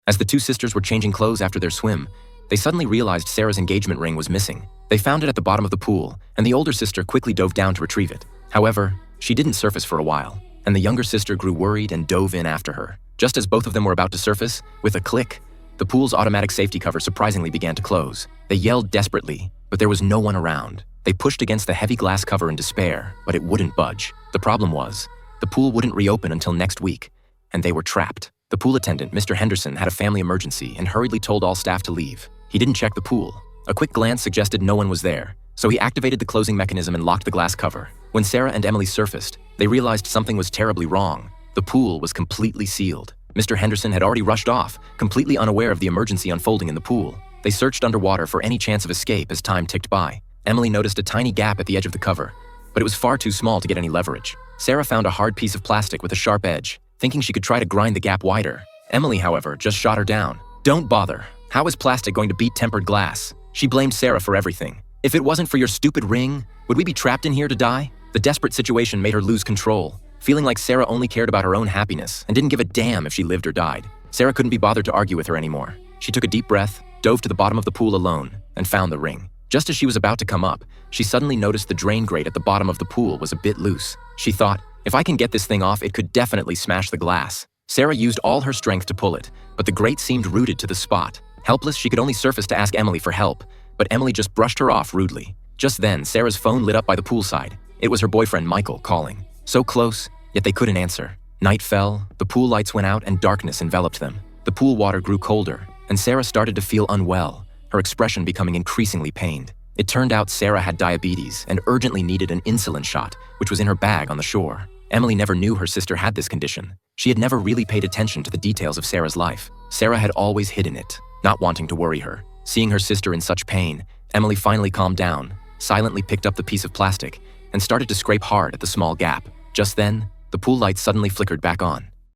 As the two sisters were changing clothes after their swim, they suddenly realized Sarah's engagement ring was missing. They found it at the bottom of the pool, and the older sister quickly dove down to retrieve it. However, she didn't surface for a while, and the younger sister grew worried and dove in after her. Just as both of them were about to surface, with a click, the pool's automatic safety cover surprisingly began to close. They yelled desperately, but there was no one around. They pushed against the heavy glass cover in despair, but it wouldn't budge. The problem was, the pool wouldn't reopen until next week, and they were trapped. The pool attendant, Mr. Henderson, had a family emergency and hurriedly told all staff to leave. He didn't check the pool. A quick glance suggested no one was there, so he activated the closing mechanism and locked the glass cover. When Sarah and Emily surfaced, they realized something was terribly wrong. The pool was completely sealed. Mr. Henderson had already rushed off, completely unaware of the emergency unfolding in the pool. They searched underwater for any chance of escape as time ticked by. Emily noticed a tiny gap at the edge of the cover, but it was far too small to get any leverage. Sarah found a hard piece of plastic with a sharp edge, thinking she could try to grind the gap wider. Emily, however, just shot her down. "Don't bother. How is plastic going to beat tempered glass?" She blamed Sarah for everything. "If it wasn't for your stupid ring, would we be trapped in here to die?" The desperate situation made her lose control, feeling like Sarah only cared about her own happiness and didn't give a damn if she lived or died. Sarah couldn't be bothered to argue with her anymore. She took a deep breath, dove to the bottom of the pool alone, and found the ring. Just as she was about to come up, she suddenly noticed the drain grate at the bottom of the pool was a bit loose. She thought, if I can get this thing off, it could definitely smash the glass. Sarah used all her strength to pull it, but the grate seemed rooted to the spot. Helpless, she could only surface to ask Emily for help, but Emily just brushed her off rudely. Just then, Sarah's phone lit up by the poolside. It was her boyfriend, Michael, calling. So close, yet they couldn't answer. Night fell, the pool lights went out, and darkness enveloped them. The pool water grew colder, and Sarah started to feel unwell, her expression becoming increasingly pained. It turned out Sarah had diabetes and urgently needed an insulin shot, which was in her bag on the shore. Emily never knew her sister had this condition. She had never really paid attention to the details of Sarah's life. Sarah had always hidden it, not wanting to worry her. Seeing her sister in such pain, Emily finally calmed down, silently picked up the piece of plastic, and started to scrape hard at the small gap. Just then, the pool lights suddenly flickered back on.